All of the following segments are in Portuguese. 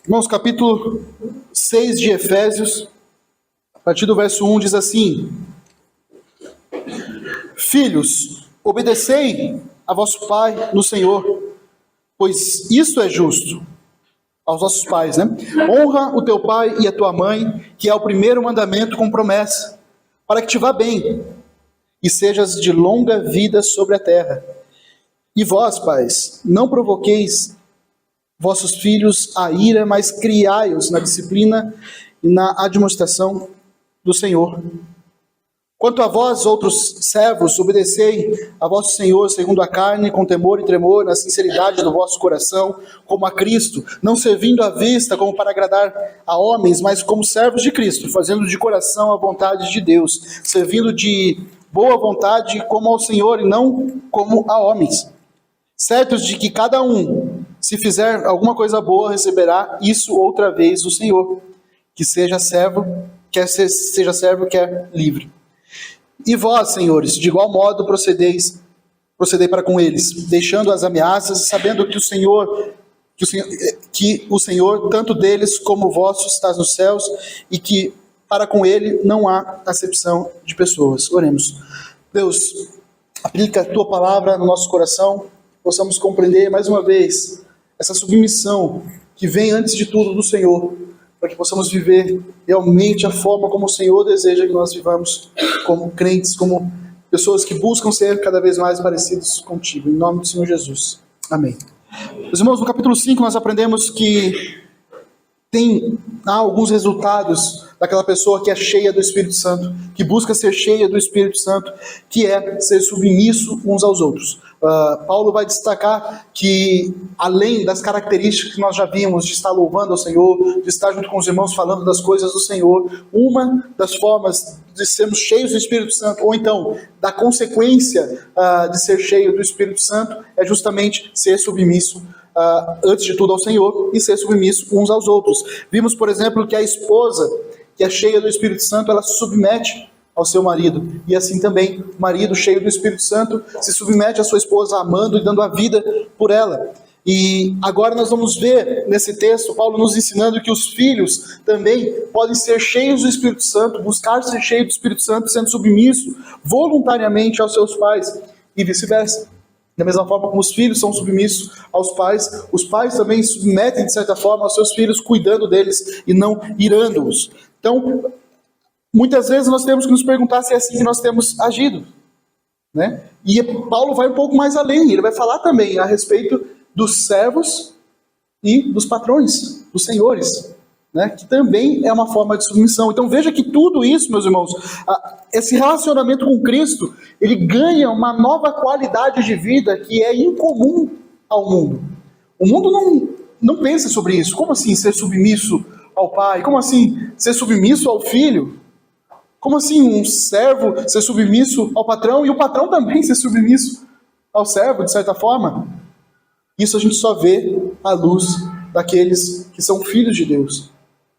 Irmãos, capítulo 6 de Efésios, a partir do verso 1, diz assim: Filhos, obedecei a vosso Pai no Senhor, pois isso é justo. Aos nossos pais, né? Honra o teu pai e a tua mãe, que é o primeiro mandamento com promessa, para que te vá bem e sejas de longa vida sobre a terra. E vós, pais, não provoqueis vossos filhos a ira, mas criai-os na disciplina e na admoestação do Senhor. Quanto a vós, outros servos, obedecei a vosso Senhor segundo a carne, com temor e tremor, na sinceridade do vosso coração, como a Cristo, não servindo à vista como para agradar a homens, mas como servos de Cristo, fazendo de coração a vontade de Deus, servindo de boa vontade como ao Senhor e não como a homens. Certos de que cada um, se fizer alguma coisa boa, receberá isso outra vez do Senhor, que seja servo, quer livre. E vós, senhores, de igual modo procedei para com eles, deixando as ameaças, sabendo que o Senhor, tanto deles como vosso, está nos céus, e que para com ele não há acepção de pessoas. Oremos. Deus, aplica a tua palavra no nosso coração, possamos compreender mais uma vez essa submissão que vem antes de tudo do Senhor, para que possamos viver realmente a forma como o Senhor deseja que nós vivamos, como crentes, como pessoas que buscam ser cada vez mais parecidos contigo. Em nome do Senhor Jesus. Amém. Meus irmãos, no capítulo 5 nós aprendemos que há alguns resultados daquela pessoa que é cheia do Espírito Santo, que busca ser cheia do Espírito Santo, que é ser submisso uns aos outros. Paulo vai destacar que, além das características que nós já vimos, de estar louvando ao Senhor, de estar junto com os irmãos falando das coisas do Senhor, uma das formas de sermos cheios do Espírito Santo, ou então, da consequência de ser cheio do Espírito Santo, é justamente ser submisso antes de tudo ao Senhor e ser submisso uns aos outros. Vimos, por exemplo, que a esposa que é cheia do Espírito Santo, ela se submete ao seu marido, e assim também o marido cheio do Espírito Santo se submete à sua esposa, amando e dando a vida por ela. E agora nós vamos ver nesse texto Paulo nos ensinando que os filhos também podem ser cheios do Espírito Santo, buscar ser cheios do Espírito Santo, sendo submisso voluntariamente aos seus pais e vice-versa. Da mesma forma como os filhos são submissos aos pais, os pais também submetem de certa forma aos seus filhos, cuidando deles e não irando-os. Então, muitas vezes nós temos que nos perguntar se é assim que nós temos agido, né? E Paulo vai um pouco mais além, ele vai falar também a respeito dos servos e dos patrões, dos senhores, né? Que também é uma forma de submissão. Então veja que tudo isso, meus irmãos, esse relacionamento com Cristo, ele ganha uma nova qualidade de vida que é incomum ao mundo. O mundo não pensa sobre isso. Como assim ser submisso ao pai? Como assim ser submisso ao filho? Como assim um servo ser submisso ao patrão e o patrão também ser submisso ao servo, de certa forma? Isso a gente só vê à luz daqueles que são filhos de Deus,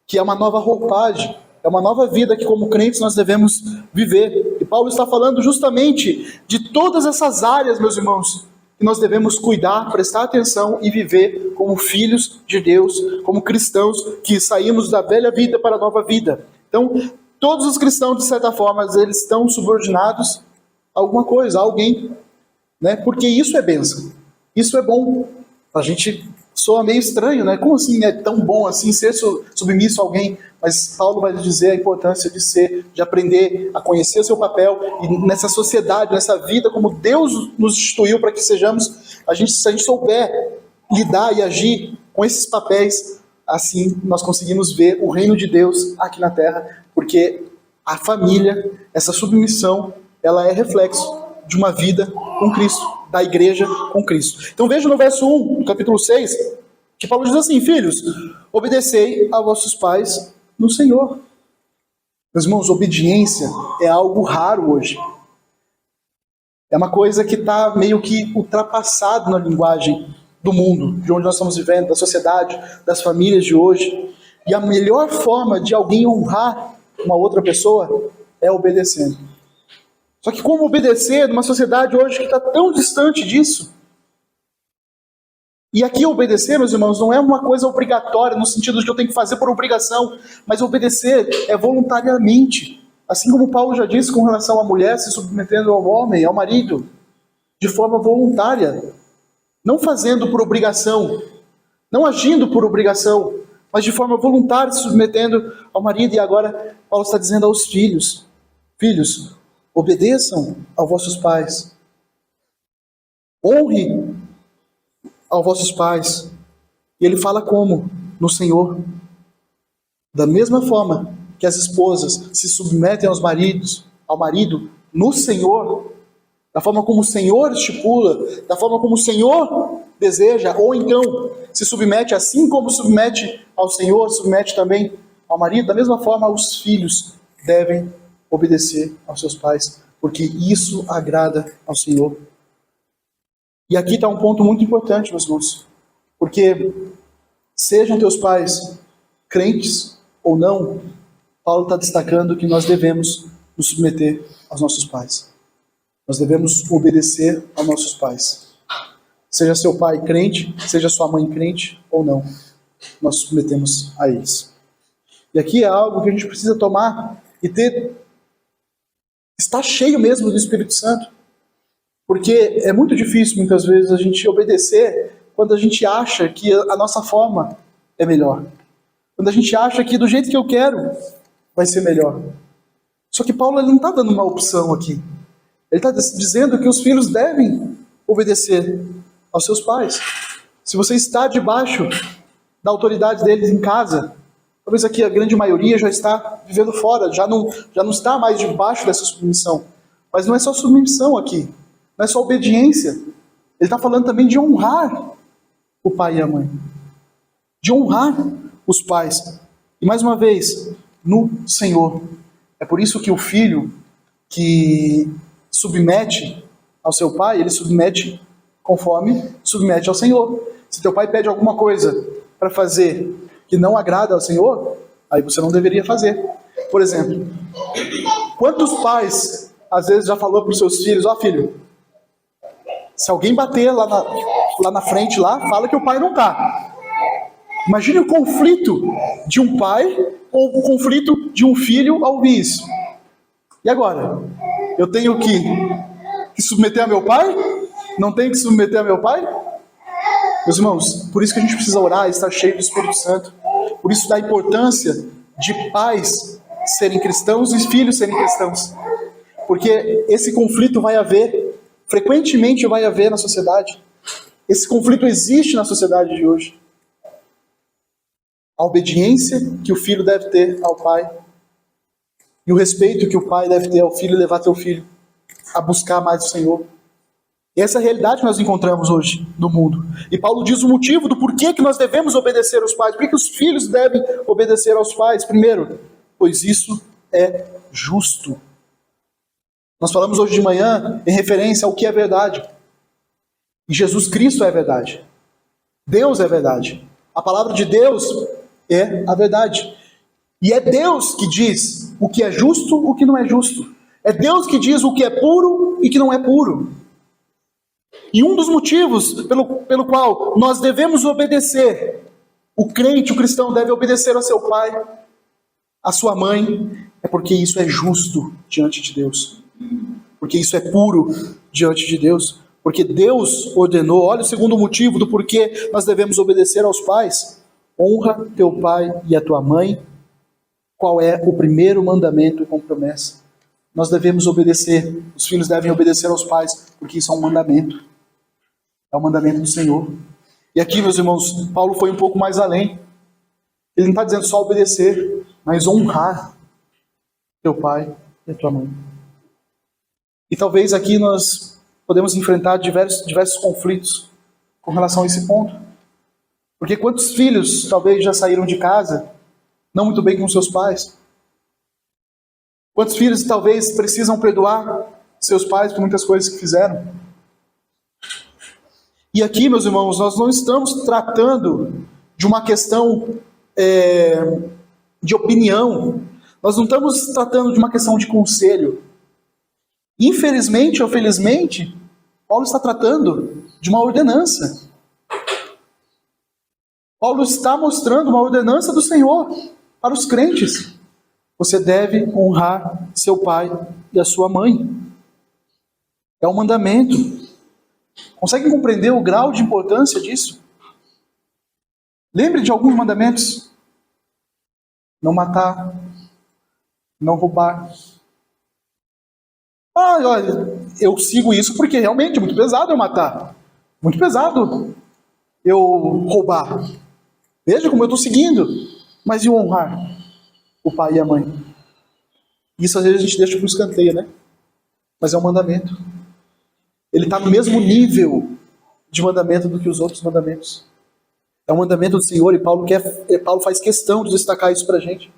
que é uma nova roupagem, é uma nova vida que como crentes nós devemos viver. E Paulo está falando justamente de todas essas áreas, meus irmãos, que nós devemos cuidar, prestar atenção e viver como filhos de Deus, como cristãos que saímos da velha vida para a nova vida. Então, todos os cristãos, de certa forma, eles estão subordinados a alguma coisa, a alguém, né? Porque isso é bênção, isso é bom. A gente soa meio estranho, né? Como assim é tão bom assim ser submisso a alguém? Mas Paulo vai dizer a importância de aprender a conhecer o seu papel e nessa sociedade, nessa vida, como Deus nos instituiu para que sejamos, se a gente souber lidar e agir com esses papéis, assim nós conseguimos ver o reino de Deus aqui na terra, porque a família, essa submissão, ela é reflexo de uma vida com Cristo, da igreja com Cristo. Então veja no verso 1, no capítulo 6, que Paulo diz assim: filhos, obedecei a vossos pais no Senhor. Meus irmãos, obediência é algo raro hoje. É uma coisa que está meio que ultrapassado na linguagem do mundo, de onde nós estamos vivendo, da sociedade, das famílias de hoje. E a melhor forma de alguém honrar uma outra pessoa é obedecendo. Só que como obedecer numa sociedade hoje que está tão distante disso? E aqui obedecer, meus irmãos, não é uma coisa obrigatória, no sentido de que eu tenho que fazer por obrigação, mas obedecer é voluntariamente. Assim como Paulo já disse com relação à mulher se submetendo ao homem, ao marido, de forma voluntária, não fazendo por obrigação, não agindo por obrigação, mas de forma voluntária se submetendo ao marido. E agora Paulo está dizendo aos filhos: filhos, obedeçam aos vossos pais, honre aos vossos pais. E ele fala como? No Senhor. Da mesma forma que as esposas se submetem aos maridos, ao marido, no Senhor, da forma como o Senhor estipula, da forma como o Senhor deseja, ou então se submete assim como submete ao Senhor, submete também ao marido, da mesma forma os filhos devem obedecer aos seus pais, porque isso agrada ao Senhor. E aqui está um ponto muito importante, meus irmãos, porque sejam teus pais crentes ou não, Paulo está destacando que nós devemos nos submeter aos nossos pais. Nós devemos obedecer aos nossos pais. Seja seu pai crente, seja sua mãe crente ou não, nós nos submetemos a eles. E aqui é algo que a gente precisa tomar e estar cheio mesmo do Espírito Santo. Porque é muito difícil, muitas vezes, a gente obedecer quando a gente acha que a nossa forma é melhor. Quando a gente acha que do jeito que eu quero vai ser melhor. Só que Paulo ele não está dando uma opção aqui. Ele está dizendo que os filhos devem obedecer aos seus pais. Se você está debaixo da autoridade deles em casa, talvez aqui a grande maioria já está vivendo fora, já não está mais debaixo dessa submissão. Mas não é só submissão aqui. Não é só obediência. Ele está falando também de honrar o pai e a mãe. De honrar os pais. E mais uma vez, no Senhor. É por isso que o filho que submete ao seu pai, ele submete conforme submete ao Senhor. Se teu pai pede alguma coisa para fazer que não agrada ao Senhor, aí você não deveria fazer. Por exemplo, quantos pais às vezes já falou para os seus filhos: ó filho, se alguém bater lá na frente, fala que o pai não está. Imagine o conflito de um pai ou o conflito de um filho ao ouvir isso. E agora? Eu tenho que submeter a meu pai? Não tenho que submeter a meu pai? Meus irmãos, por isso que a gente precisa orar e estar cheio do Espírito Santo. Por isso da importância de pais serem cristãos e filhos serem cristãos. Porque esse conflito vai haver, frequentemente vai haver na sociedade. Esse conflito existe na sociedade de hoje. A obediência que o filho deve ter ao pai e o respeito que o pai deve ter ao filho e levar teu filho a buscar mais o Senhor. E essa é a realidade que nós encontramos hoje no mundo. E Paulo diz o motivo do porquê que nós devemos obedecer aos pais. Por que os filhos devem obedecer aos pais? Primeiro, pois isso é justo. Nós falamos hoje de manhã em referência ao que é verdade. E Jesus Cristo é verdade. Deus é verdade. A palavra de Deus é a verdade. E é Deus que diz o que é justo, o que não é justo. É Deus que diz o que é puro e que não é puro. E um dos motivos pelo qual nós devemos obedecer, o crente, o cristão deve obedecer ao seu pai, à sua mãe, é porque isso é justo diante de Deus. Porque isso é puro diante de Deus. Porque Deus ordenou, olha o segundo motivo do porquê nós devemos obedecer aos pais. Honra teu pai e a tua mãe. Qual é o primeiro mandamento com promessa? Nós devemos obedecer, os filhos devem obedecer aos pais, porque isso é um mandamento. É o mandamento do Senhor. E aqui, meus irmãos, Paulo foi um pouco mais além. Ele não está dizendo só obedecer, mas honrar teu pai e a tua mãe. E talvez aqui nós podemos enfrentar diversos conflitos com relação a esse ponto. Porque quantos filhos talvez já saíram de casa não muito bem com seus pais? Quantos filhos talvez precisam perdoar seus pais por muitas coisas que fizeram? E aqui, meus irmãos, nós não estamos tratando de uma questão de opinião. Nós não estamos tratando de uma questão de conselho. Infelizmente ou felizmente, Paulo está tratando de uma ordenança. Paulo está mostrando uma ordenança do Senhor para os crentes. Você deve honrar seu pai e a sua mãe. É um mandamento. Conseguem compreender o grau de importância disso? Lembre de alguns mandamentos. Não matar. Não roubar. Olha, eu sigo isso porque realmente é muito pesado eu matar. Muito pesado eu roubar. Veja como eu estou seguindo. Mas e honrar o pai e a mãe? Isso às vezes a gente deixa para o escanteio, né? Mas é um mandamento. Ele está no mesmo nível de mandamento do que os outros mandamentos. É um mandamento do Senhor e Paulo faz questão de destacar isso para a gente.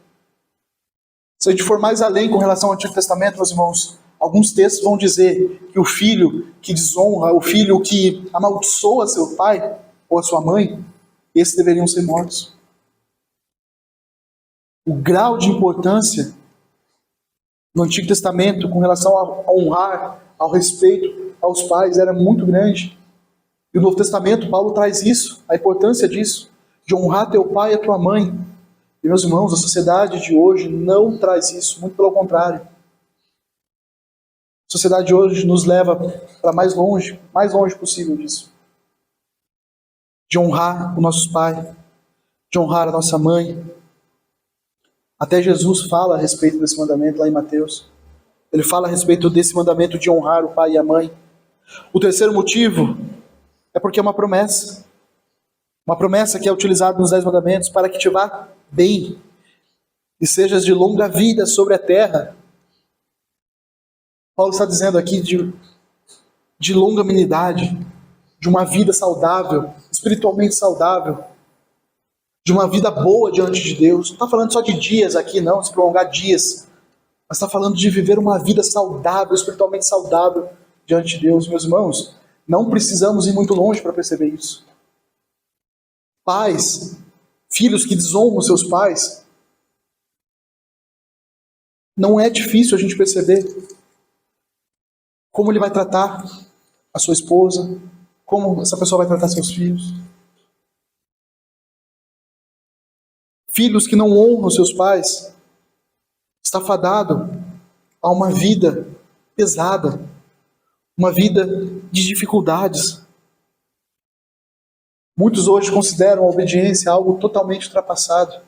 Se a gente for mais além com relação ao Antigo Testamento, meus irmãos, alguns textos vão dizer que o filho que desonra, o filho que amaldiçoa seu pai ou a sua mãe, esses deveriam ser mortos. O grau de importância no Antigo Testamento com relação a honrar, ao respeito aos pais era muito grande. E o Novo Testamento, Paulo traz isso, a importância disso, de honrar teu pai e a tua mãe. E meus irmãos, a sociedade de hoje não traz isso, muito pelo contrário. A sociedade de hoje nos leva para mais longe possível disso. De honrar os nossos pais, de honrar a nossa mãe. Até Jesus fala a respeito desse mandamento lá em Mateus. Ele fala a respeito desse mandamento de honrar o pai e a mãe. O terceiro motivo é porque é uma promessa. Uma promessa que é utilizada nos 10 mandamentos para que te vá bem e sejas de longa vida sobre a terra. Paulo está dizendo aqui de longanimidade, de uma vida saudável, espiritualmente saudável, de uma vida boa diante de Deus. Não está falando só de dias aqui, não, se prolongar dias, mas está falando de viver uma vida saudável, espiritualmente saudável diante de Deus. Meus irmãos, não precisamos ir muito longe para perceber isso. Pais, filhos que desonram seus pais, não é difícil a gente perceber como ele vai tratar a sua esposa, como essa pessoa vai tratar seus filhos. Filhos que não honram seus pais, está fadado a uma vida pesada, uma vida de dificuldades. Muitos hoje consideram a obediência algo totalmente ultrapassado.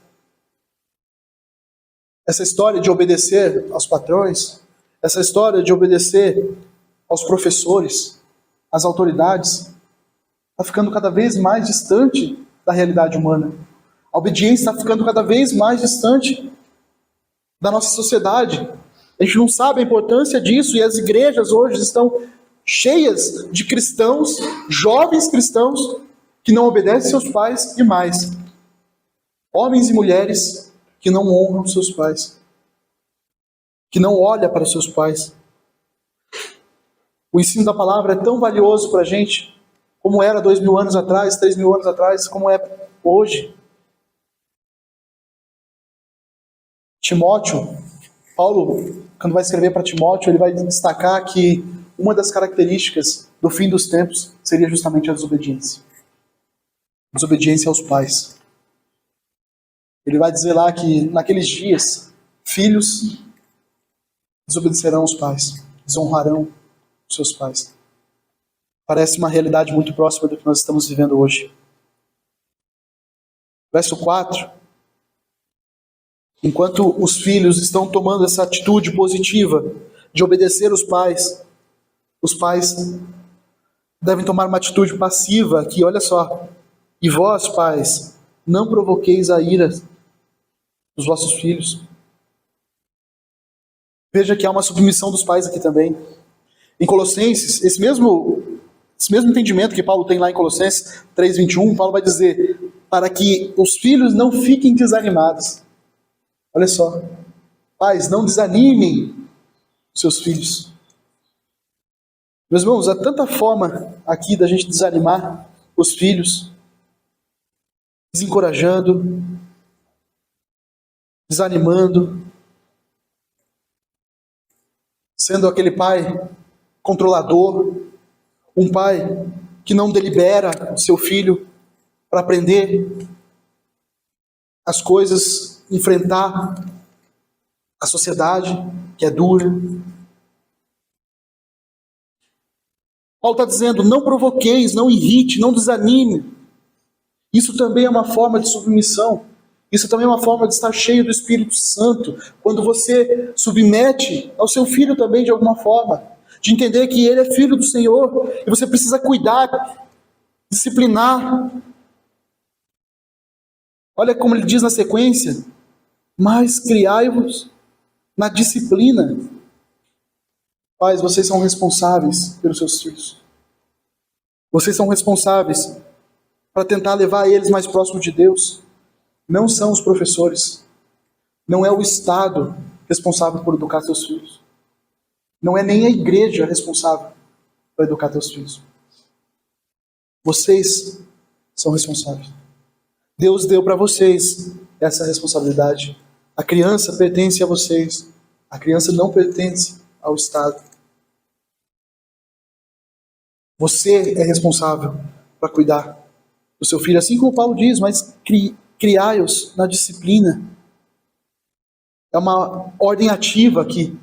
Essa história de obedecer aos patrões, essa história de obedecer aos professores, às autoridades, está ficando cada vez mais distante da realidade humana. A obediência está ficando cada vez mais distante da nossa sociedade. A gente não sabe a importância disso e as igrejas hoje estão cheias de cristãos, jovens cristãos, que não obedecem seus pais e mais. Homens e mulheres que não honram seus pais, que não olham para seus pais. O ensino da palavra é tão valioso para a gente, como era 2000 anos atrás, 3000 anos atrás, como é hoje. Timóteo, Paulo, quando vai escrever para Timóteo, ele vai destacar que uma das características do fim dos tempos seria justamente a desobediência. Desobediência aos pais. Ele vai dizer lá que naqueles dias, filhos desobedecerão aos pais, desonrarão os seus pais. Parece uma realidade muito próxima do que nós estamos vivendo hoje. Verso 4. Enquanto os filhos estão tomando essa atitude positiva de obedecer os pais devem tomar uma atitude passiva aqui, olha só. E vós, pais, não provoqueis a ira dos vossos filhos. Veja que há uma submissão dos pais aqui também. Em Colossenses, esse mesmo entendimento que Paulo tem lá em Colossenses 3:21, Paulo vai dizer, para que os filhos não fiquem desanimados. Olha só, pais, não desanimem os seus filhos. Meus irmãos, há tanta forma aqui da gente desanimar os filhos, desencorajando, desanimando, sendo aquele pai controlador, um pai que não delibera o seu filho para aprender as coisas, enfrentar a sociedade, que é dura. Paulo está dizendo, não provoqueis, não irrite, não desanime. Isso também é uma forma de submissão. Isso também é uma forma de estar cheio do Espírito Santo. Quando você submete ao seu filho também de alguma forma. De entender que ele é filho do Senhor. E você precisa cuidar, disciplinar. Olha como ele diz na sequência. Mas criai-vos na disciplina. Pais, vocês são responsáveis pelos seus filhos. Vocês são responsáveis para tentar levar eles mais próximo de Deus. Não são os professores. Não é o Estado responsável por educar seus filhos. Não é nem a igreja responsável por educar seus filhos. Vocês são responsáveis. Deus deu para vocês essa responsabilidade. A criança pertence a vocês. A criança não pertence ao Estado. Você é responsável para cuidar do seu filho, assim como Paulo diz, mas criai-os na disciplina. É uma ordem ativa aqui.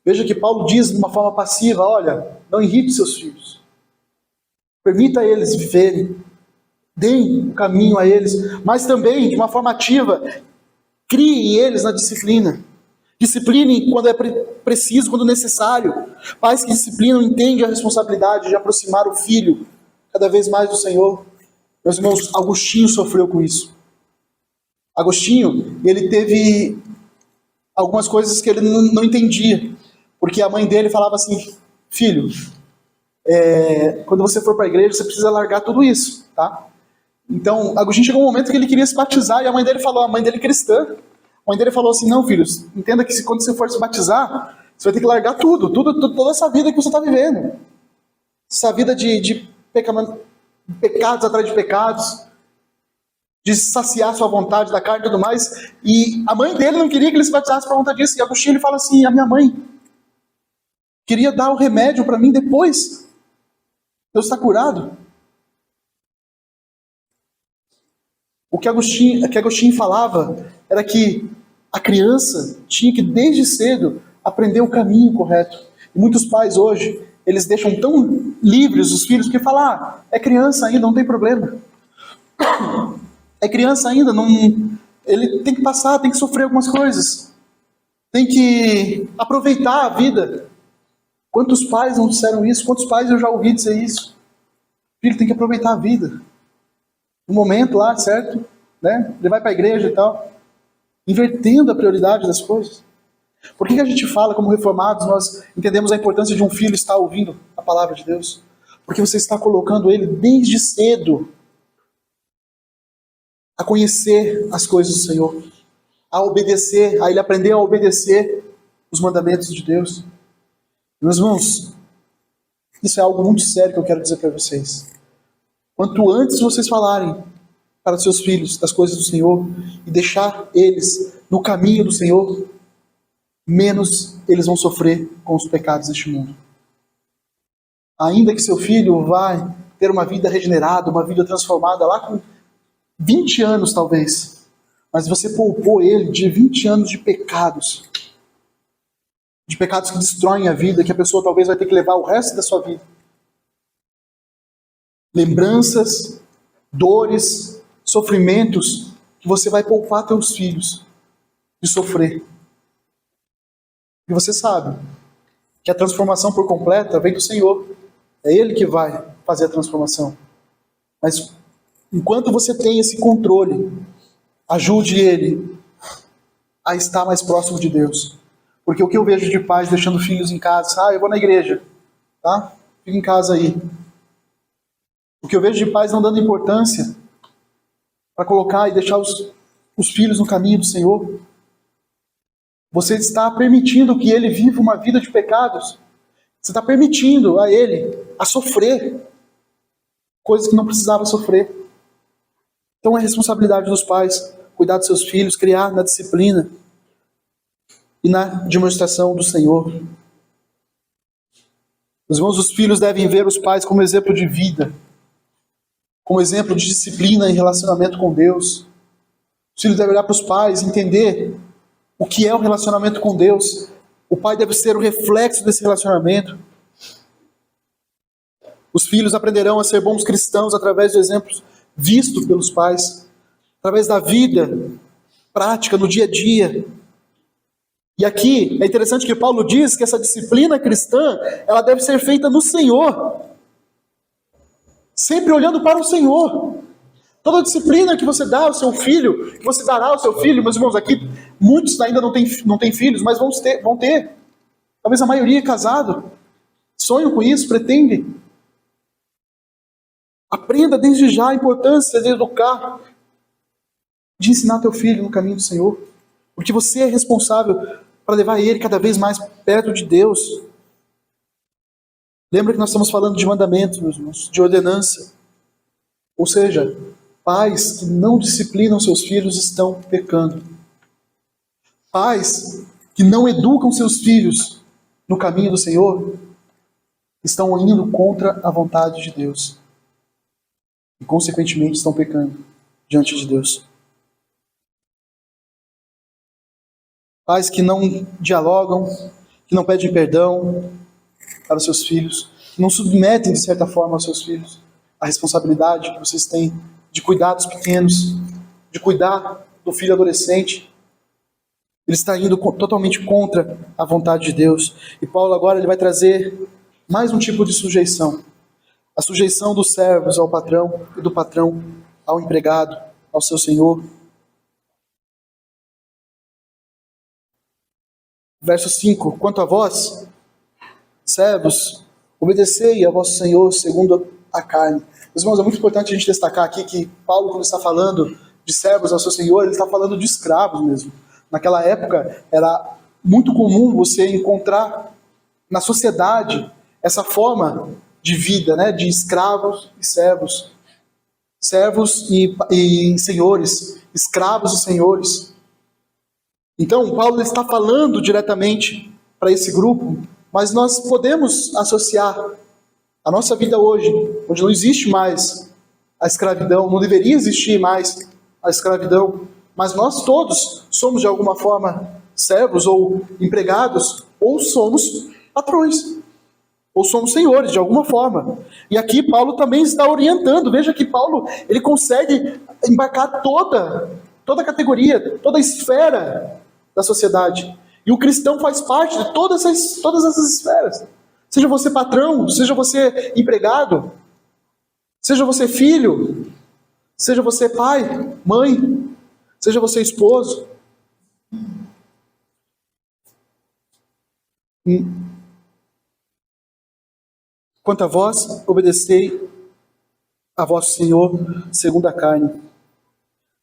Veja que Paulo diz de uma forma passiva, olha, não irrite seus filhos. Permita eles viverem. Deem o caminho a eles, mas também, de uma forma ativa, criem eles na disciplina. Disciplinem quando é preciso, quando necessário. Pais que disciplinam entendem a responsabilidade de aproximar o filho cada vez mais do Senhor. Meus irmãos, Agostinho sofreu com isso. Agostinho, ele teve algumas coisas que ele não entendia. Porque a mãe dele falava assim, filho, quando você for para a igreja, você precisa largar tudo isso, tá? Então, Agostinho chegou um momento que ele queria se batizar, e a mãe dele falou, a mãe dele cristã, a mãe dele falou assim, não, filho, entenda que quando você for se batizar, você vai ter que largar tudo, toda essa vida que você está vivendo. Essa vida de pecados atrás de pecados, de saciar sua vontade da carne e tudo mais. E a mãe dele não queria que ele se batizasse por conta disso. E Agostinho, ele fala assim, a minha mãe queria dar o remédio para mim depois. Deus está curado. O que Agostinho falava era que a criança tinha que, desde cedo, aprender o caminho correto. E muitos pais hoje, eles deixam tão livres os filhos que falam, é criança ainda, não tem problema. É criança ainda, ele tem que passar, tem que sofrer algumas coisas. Tem que aproveitar a vida. Quantos pais não disseram isso? Quantos pais eu já ouvi dizer isso? Filho, tem que aproveitar a vida. No momento lá, certo? Né? Ele vai para a igreja e tal. Invertendo a prioridade das coisas. Por que a gente fala, como reformados, nós entendemos a importância de um filho estar ouvindo a palavra de Deus? Porque você está colocando ele desde cedo a conhecer as coisas do Senhor, a obedecer, a ele aprender a obedecer os mandamentos de Deus. Meus irmãos, isso é algo muito sério que eu quero dizer para vocês. Quanto antes vocês falarem para os seus filhos das coisas do Senhor e deixar eles no caminho do Senhor, menos eles vão sofrer com os pecados deste mundo. Ainda que seu filho vai ter uma vida regenerada, uma vida transformada lá com 20 anos talvez, mas você poupou ele de 20 anos de pecados que destroem a vida, que a pessoa talvez vai ter que levar o resto da sua vida. Lembranças, dores, sofrimentos que você vai poupar teus filhos de sofrer. E você sabe que a transformação por completa vem do Senhor. É Ele que vai fazer a transformação. Mas enquanto você tem esse controle, ajude ele a estar mais próximo de Deus. Porque o que eu vejo de pais deixando filhos em casa, eu vou na igreja, tá? Fica em casa aí. O que eu vejo de pais não dando importância para colocar e deixar os filhos no caminho do Senhor. Você está permitindo que ele viva uma vida de pecados. Você está permitindo a ele a sofrer coisas que não precisava sofrer. Então é responsabilidade dos pais cuidar dos seus filhos, criar na disciplina e na demonstração do Senhor. Meus irmãos, os filhos devem ver os pais como exemplo de vida, como exemplo de disciplina em relacionamento com Deus. Os filhos devem olhar para os pais, entender o que é o relacionamento com Deus. O pai deve ser o reflexo desse relacionamento. Os filhos aprenderão a ser bons cristãos através dos exemplos vistos pelos pais, através da vida prática, no dia a dia. E aqui é interessante que Paulo diz que essa disciplina cristã, ela deve ser feita no Senhor, sempre olhando para o Senhor. Toda disciplina que você dá ao seu filho, que você dará ao seu filho, meus irmãos, aqui muitos ainda não têm filhos, mas vão ter. Talvez a maioria é casado. Sonham com isso, pretendem. Aprenda desde já a importância de educar, de ensinar teu filho no caminho do Senhor. Porque você é responsável para levar ele cada vez mais perto de Deus. Lembra que nós estamos falando de mandamentos, meus irmãos, de ordenança. Ou seja, pais que não disciplinam seus filhos estão pecando. Pais que não educam seus filhos no caminho do Senhor estão indo contra a vontade de Deus. E, consequentemente, estão pecando diante de Deus. Pais que não dialogam, que não pedem perdão para os seus filhos, que não submetem, de certa forma, aos seus filhos a responsabilidade que vocês têm de cuidar dos pequenos, de cuidar do filho adolescente. Ele está indo totalmente contra a vontade de Deus. E Paulo agora ele vai trazer mais um tipo de sujeição. A sujeição dos servos ao patrão e do patrão ao empregado, ao seu senhor. Verso 5. Quanto a vós, servos, obedecei a vosso Senhor segundo a carne. Meus irmãos, é muito importante a gente destacar aqui que Paulo, quando está falando de servos ao seu Senhor, ele está falando de escravos mesmo. Naquela época, era muito comum você encontrar na sociedade essa forma de vida, né, de escravos e servos. Servos e senhores, escravos e senhores. Então, Paulo está falando diretamente para esse grupo, mas nós podemos associar a nossa vida hoje, onde não existe mais a escravidão, não deveria existir mais a escravidão, mas nós todos somos de alguma forma servos ou empregados, ou somos patrões, ou somos senhores de alguma forma. E aqui Paulo também está orientando. Veja que Paulo ele consegue embarcar toda a categoria, toda a esfera da sociedade. E o cristão faz parte de todas essas esferas. Seja você patrão, seja você empregado, seja você filho, seja você pai, mãe, seja você esposo. Quanto a vós, obedecei a vosso Senhor segundo a carne.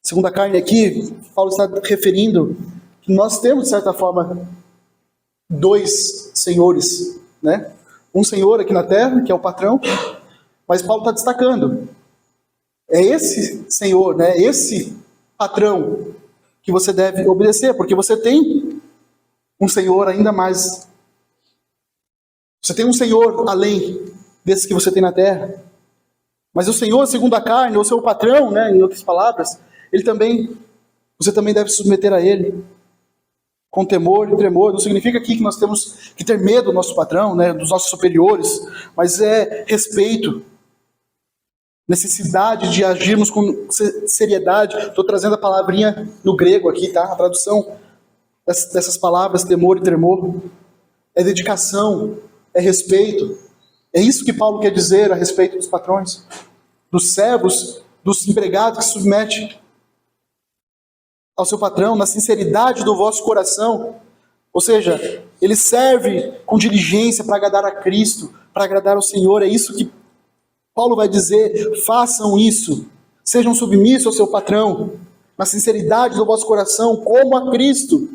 Segundo a carne aqui, Paulo está referindo que nós temos, de certa forma, dois senhores, né? Um senhor aqui na terra, que é o patrão, mas Paulo está destacando. É esse senhor, né? Esse patrão que você deve obedecer, porque você tem um senhor ainda mais. Você tem um senhor além desse que você tem na terra. Mas o senhor, segundo a carne, ou seu patrão, né? Em outras palavras, você também deve se submeter a ele. Com temor e tremor. Não significa aqui que nós temos que ter medo do nosso patrão, né, dos nossos superiores, mas é respeito, necessidade de agirmos com seriedade. Estou trazendo a palavrinha no grego aqui, tá? A tradução dessas palavras, temor e tremor, é dedicação, é respeito. É isso que Paulo quer dizer a respeito dos patrões, dos servos, dos empregados que se submetem ao seu patrão, na sinceridade do vosso coração. Ou seja, ele serve com diligência para agradar a Cristo, para agradar ao Senhor. É isso que Paulo vai dizer: façam isso, sejam submissos ao seu patrão, na sinceridade do vosso coração, como a Cristo.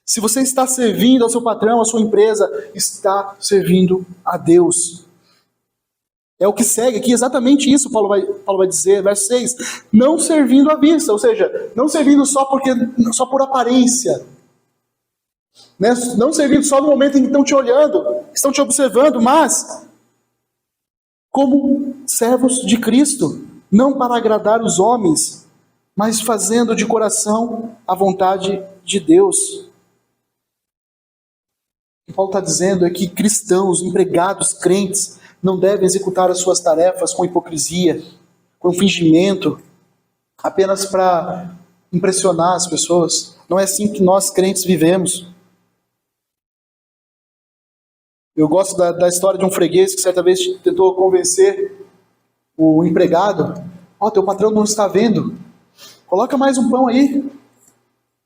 Se você está servindo ao seu patrão, à sua empresa, está servindo a Deus. É o que segue aqui, exatamente isso Paulo vai dizer, verso 6, não servindo à vista, ou seja, não servindo só por aparência, né? Não servindo só no momento em que estão te olhando, estão te observando, mas como servos de Cristo, não para agradar os homens, mas fazendo de coração a vontade de Deus. O que Paulo está dizendo é que cristãos, empregados, crentes, não devem executar as suas tarefas com hipocrisia, com fingimento, apenas para impressionar as pessoas. Não é assim que nós crentes vivemos. Eu gosto da história de um freguês que certa vez tentou convencer o empregado: teu patrão não está vendo, coloca mais um pão aí,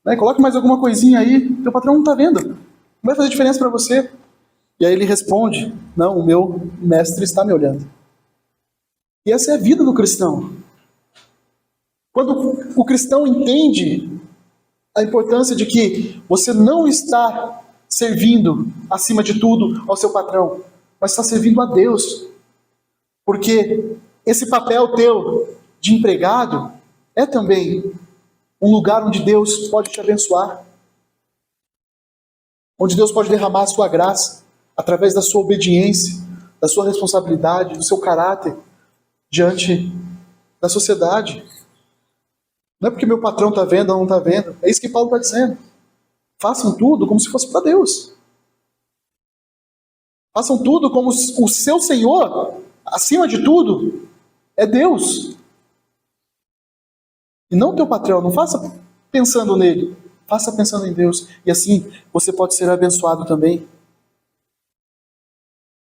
né? Coloca mais alguma coisinha aí, teu patrão não está vendo, não vai fazer diferença para você. E aí ele responde: não, o meu mestre está me olhando. E essa é a vida do cristão. Quando o cristão entende a importância de que você não está servindo, acima de tudo, ao seu patrão, mas está servindo a Deus. Porque esse papel teu de empregado é também um lugar onde Deus pode te abençoar, onde Deus pode derramar a sua graça através da sua obediência, da sua responsabilidade, do seu caráter diante da sociedade. Não é porque meu patrão está vendo ou não está vendo. É isso que Paulo está dizendo. Façam tudo como se fosse para Deus. Façam tudo como o seu Senhor, acima de tudo, é Deus. E não o teu patrão. Não faça pensando nele. Faça pensando em Deus. E assim você pode ser abençoado também.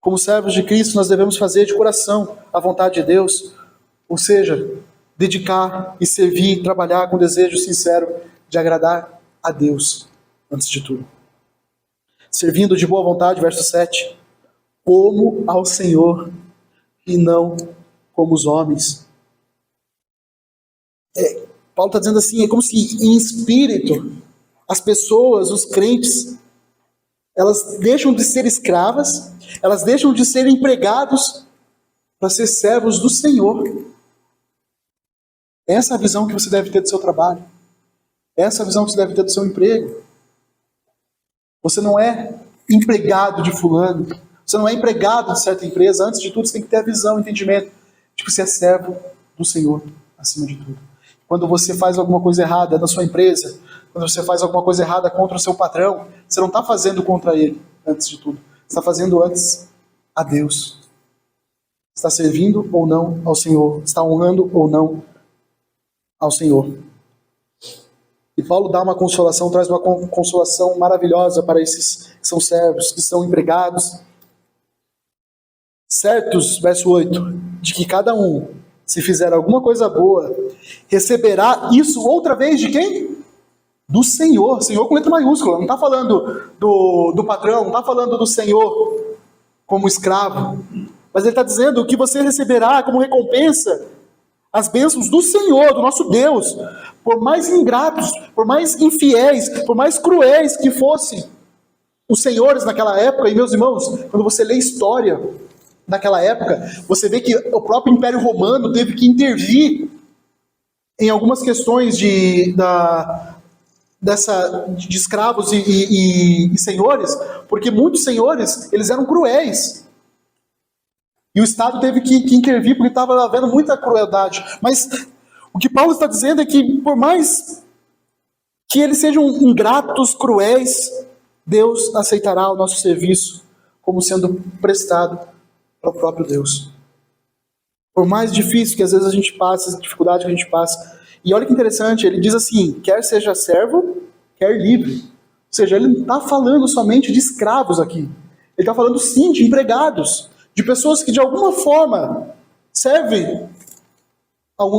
Como servos de Cristo, nós devemos fazer de coração a vontade de Deus. Ou seja, dedicar e servir, trabalhar com desejo sincero de agradar a Deus, antes de tudo. Servindo de boa vontade, verso 7. Como ao Senhor e não como os homens. Paulo está dizendo assim, é como se em espírito as pessoas, os crentes, elas deixam de ser escravas, elas deixam de ser empregados para ser servos do Senhor. Essa é a visão que você deve ter do seu trabalho. Essa é a visão que você deve ter do seu emprego. Você não é empregado de fulano. Você não é empregado de certa empresa. Antes de tudo, você tem que ter a visão, o entendimento de que você é servo do Senhor, acima de tudo. Quando você faz alguma coisa errada na sua empresa, quando você faz alguma coisa errada contra o seu patrão, você não está fazendo contra ele, antes de tudo. Você está fazendo antes a Deus. Está servindo ou não ao Senhor. Está honrando ou não ao Senhor. E Paulo dá uma consolação, traz uma consolação maravilhosa para esses que são servos, que são empregados. Certos, verso 8, de que cada um, se fizer alguma coisa boa, receberá isso outra vez de quem? Do Senhor. Senhor com letra maiúscula. Não está falando do patrão, não está falando do Senhor como escravo. Mas ele está dizendo que você receberá como recompensa as bênçãos do Senhor, do nosso Deus, por mais ingratos, por mais infiéis, por mais cruéis que fossem os senhores naquela época. E meus irmãos, quando você lê história naquela época, você vê que o próprio Império Romano teve que intervir em algumas questões de escravos e senhores, porque muitos senhores, eles eram cruéis. E o Estado teve que intervir porque estava havendo muita crueldade. Mas o que Paulo está dizendo é que, por mais que eles sejam ingratos, cruéis, Deus aceitará o nosso serviço como sendo prestado para o próprio Deus. Por mais difícil que às vezes a gente passe, essa dificuldade que a gente passa. E olha que interessante, ele diz assim, quer seja servo, quer livre. Ou seja, ele não está falando somente de escravos aqui. Ele está falando sim de empregados. De pessoas que de alguma forma servem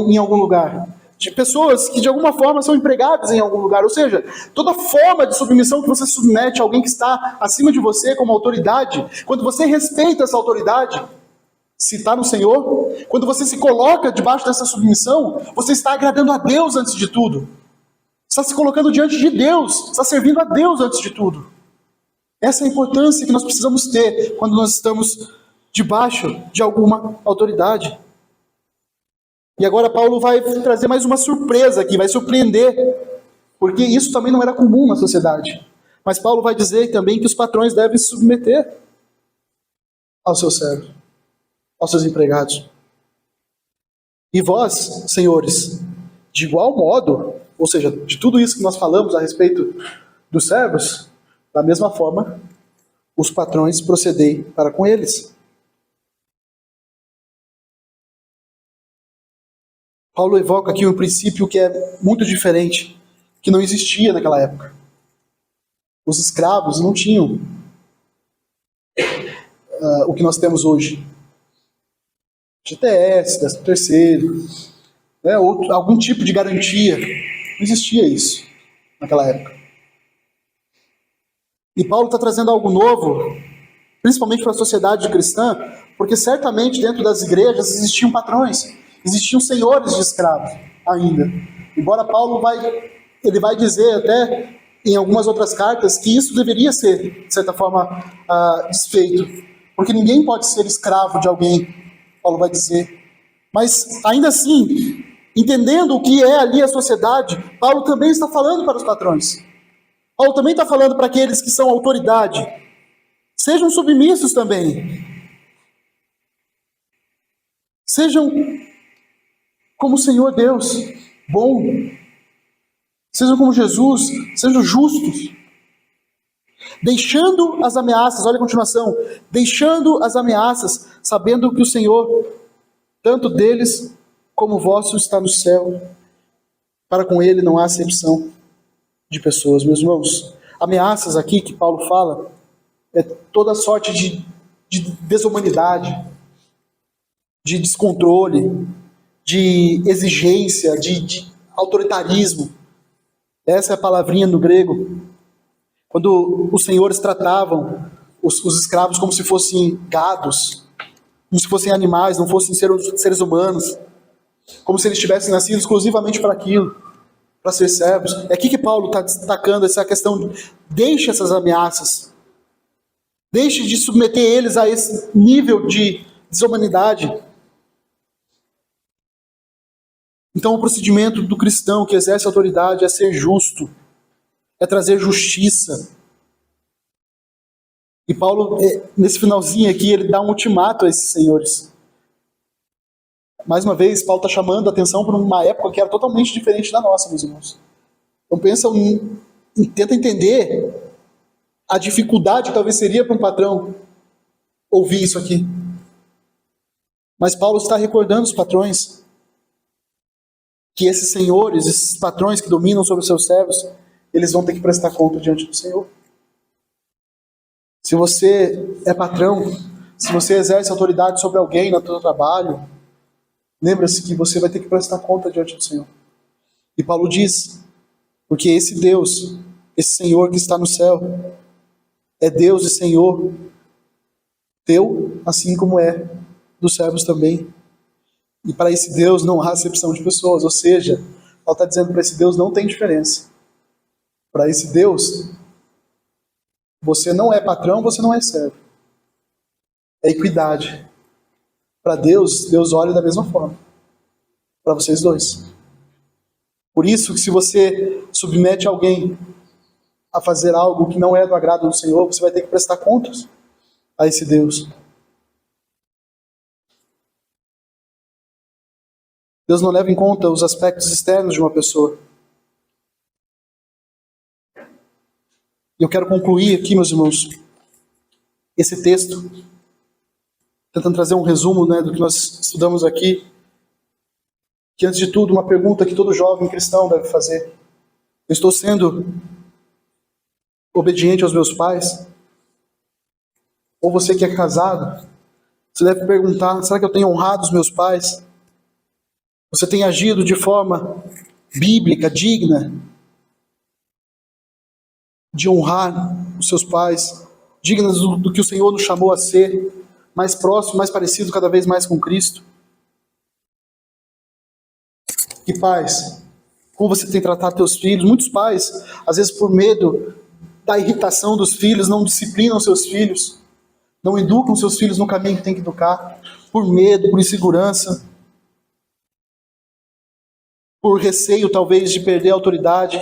em algum lugar. De pessoas que de alguma forma são empregadas em algum lugar. Ou seja, toda forma de submissão que você submete a alguém que está acima de você como autoridade, quando você respeita essa autoridade, se está no Senhor, quando você se coloca debaixo dessa submissão, você está agradando a Deus antes de tudo. Está se colocando diante de Deus, está servindo a Deus antes de tudo. Essa é a importância que nós precisamos ter quando nós estamos debaixo de alguma autoridade. E agora Paulo vai trazer mais uma surpresa aqui, vai surpreender, porque isso também não era comum na sociedade. Mas Paulo vai dizer também que os patrões devem se submeter aos seus servos, aos seus empregados. E vós, senhores, De igual modo, ou seja, de tudo isso que nós falamos a respeito dos servos, da mesma forma, os patrões procedei para com eles. Paulo evoca aqui um princípio que é muito diferente, que não existia naquela época. Os escravos não tinham o que nós temos hoje. GTS, 13º, né, algum tipo de garantia. Não existia isso naquela época. E Paulo está trazendo algo novo, principalmente para a sociedade cristã, porque certamente dentro das igrejas existiam patrões, existiam senhores de escravos ainda. Embora Paulo ele vai dizer até em algumas outras cartas que isso deveria ser, de certa forma, desfeito. Porque ninguém pode ser escravo de alguém, Paulo vai dizer. Mas, ainda assim, entendendo o que é ali a sociedade, Paulo também está falando para os patrões. Paulo também está falando para aqueles que são autoridade. Sejam submissos também. Sejam como o Senhor Deus, bom. Sejam como Jesus, sejam justos. Deixando as ameaças, olha a continuação. Deixando as ameaças, sabendo que o Senhor, tanto deles como vosso, está no céu. Para com ele não há acepção de pessoas, meus irmãos. Ameaças aqui que Paulo fala é toda sorte de desumanidade, de descontrole, de exigência, de autoritarismo. Essa é a palavrinha no grego. Quando os senhores tratavam os escravos como se fossem gados, como se fossem animais, não fossem seres humanos, como se eles tivessem nascido exclusivamente para aquilo, para ser servos. É aqui que Paulo está destacando essa questão. Deixe essas ameaças. Deixe de submeter eles a esse nível de desumanidade. Então o procedimento do cristão que exerce autoridade é ser justo, é trazer justiça. E Paulo, nesse finalzinho aqui, ele dá um ultimato a esses senhores. Mais uma vez, Paulo está chamando a atenção para uma época que era totalmente diferente da nossa, meus irmãos. Então tenta entender a dificuldade que talvez seria para um patrão ouvir isso aqui. Mas Paulo está recordando os patrões que esses senhores, esses patrões que dominam sobre os seus servos, eles vão ter que prestar conta diante do Senhor. Se você é patrão, se você exerce autoridade sobre alguém no seu trabalho, lembra-se que você vai ter que prestar conta diante do Senhor. E Paulo diz, porque esse Deus, esse Senhor que está no céu, é Deus e Senhor teu, assim como é dos servos também. E para esse Deus não há acepção de pessoas, ou seja, Paulo está dizendo que para esse Deus não tem diferença. Para esse Deus, você não é patrão, você não é servo. É equidade. Para Deus, Deus olha da mesma forma. Para vocês dois. Por isso que se você submete alguém a fazer algo que não é do agrado do Senhor, você vai ter que prestar contas a esse Deus. Deus não leva em conta os aspectos externos de uma pessoa. E eu quero concluir aqui, meus irmãos, esse texto, tentando trazer um resumo, né, do que nós estudamos aqui, que antes de tudo, uma pergunta que todo jovem cristão deve fazer. Eu estou sendo obediente aos meus pais? Ou você que é casado, você deve perguntar, será que eu tenho honrado os meus pais? Você tem agido de forma bíblica, digna de honrar os seus pais, dignas do que o Senhor nos chamou a ser, mais próximo, mais parecido cada vez mais com Cristo? E pais, como você tem tratado teus filhos? Muitos pais, às vezes por medo da irritação dos filhos, não disciplinam seus filhos, não educam seus filhos no caminho que tem que educar, por medo, por insegurança, por receio talvez de perder a autoridade.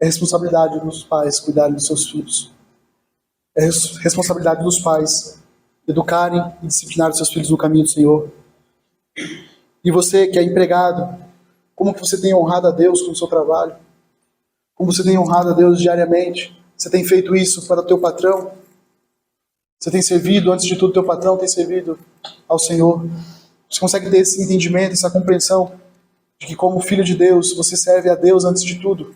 É responsabilidade dos pais cuidarem dos seus filhos. É responsabilidade dos pais educarem e disciplinarem seus filhos no caminho do Senhor. E você que é empregado, como que você tem honrado a Deus com o seu trabalho? Como você tem honrado a Deus diariamente? Você tem feito isso para o teu patrão? Você tem servido, antes de tudo, teu patrão tem servido ao Senhor? Você consegue ter esse entendimento, essa compreensão de que como filho de Deus, você serve a Deus antes de tudo,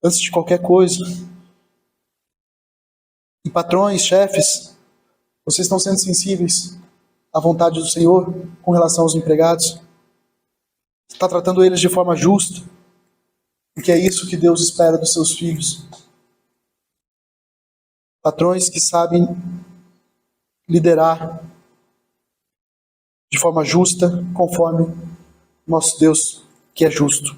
antes de qualquer coisa? E patrões, chefes, vocês estão sendo sensíveis à vontade do Senhor com relação aos empregados? Está tratando eles de forma justa? Porque é isso que Deus espera dos seus filhos. Patrões que sabem liderar de forma justa, conforme nosso Deus que é justo.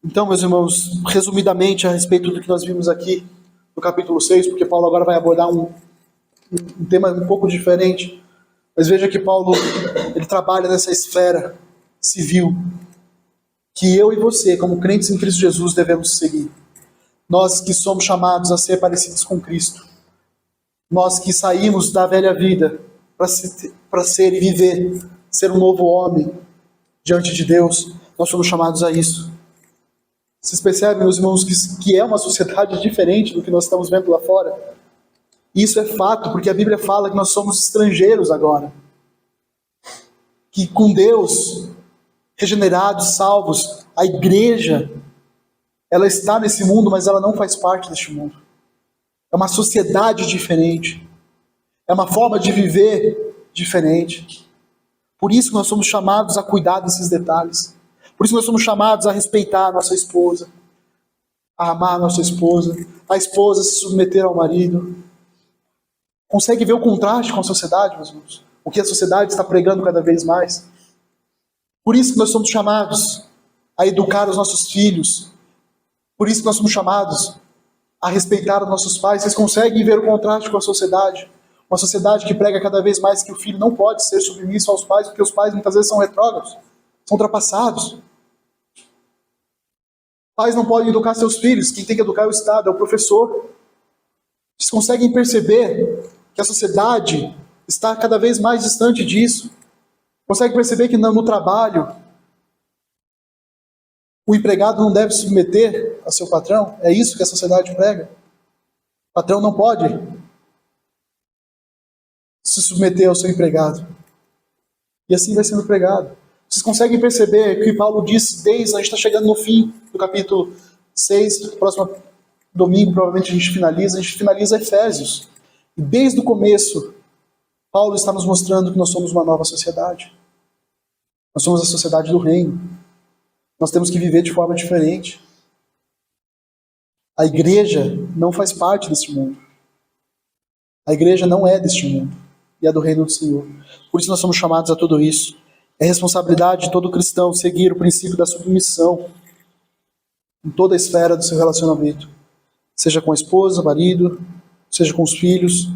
Então, meus irmãos, resumidamente a respeito do que nós vimos aqui no capítulo 6, porque Paulo agora vai abordar um tema um pouco diferente, mas veja que Paulo ele trabalha nessa esfera civil que eu e você, como crentes em Cristo Jesus, devemos seguir. Nós que somos chamados a ser parecidos com Cristo. Nós que saímos da velha vida para ser e viver, ser um novo homem diante de Deus, nós somos chamados a isso. Vocês percebem, meus irmãos, que é uma sociedade diferente do que nós estamos vendo lá fora? Isso é fato, porque a Bíblia fala que nós somos estrangeiros agora. Que com Deus, regenerados, salvos, a igreja, ela está nesse mundo, mas ela não faz parte deste mundo. É uma sociedade diferente. É uma forma de viver diferente. Por isso que nós somos chamados a cuidar desses detalhes. Por isso que nós somos chamados a respeitar a nossa esposa, a amar a nossa esposa, a esposa se submeter ao marido. Consegue ver o contraste com a sociedade, meus irmãos? O que a sociedade está pregando cada vez mais? Por isso que nós somos chamados a educar os nossos filhos. Por isso que nós somos chamados a respeitar os nossos pais. Vocês conseguem ver o contraste com a sociedade? Uma sociedade que prega cada vez mais que o filho não pode ser submisso aos pais, porque os pais muitas vezes são retrógrados, são ultrapassados. Pais não podem educar seus filhos, quem tem que educar é o Estado, é o professor. Vocês conseguem perceber que a sociedade está cada vez mais distante disso? Consegue perceber que no trabalho o empregado não deve se submeter a seu patrão? É isso que a sociedade prega. O patrão não pode se submeter ao seu empregado. E assim vai sendo pregado. Vocês conseguem perceber que Paulo disse desde, a gente está chegando no fim do capítulo 6, próximo domingo provavelmente a gente finaliza Efésios. E desde o começo, Paulo está nos mostrando que nós somos uma nova sociedade. Nós somos a sociedade do reino. Nós temos que viver de forma diferente. A igreja não faz parte deste mundo. A igreja não é deste mundo. E é do reino do Senhor. Por isso nós somos chamados a tudo isso. É responsabilidade de todo cristão seguir o princípio da submissão em toda a esfera do seu relacionamento. Seja com a esposa, marido, seja com os filhos,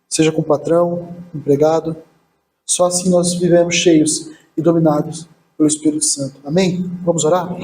seja com o patrão, empregado. Só assim nós vivemos cheios e dominados pelo Espírito Santo. Amém? Vamos orar?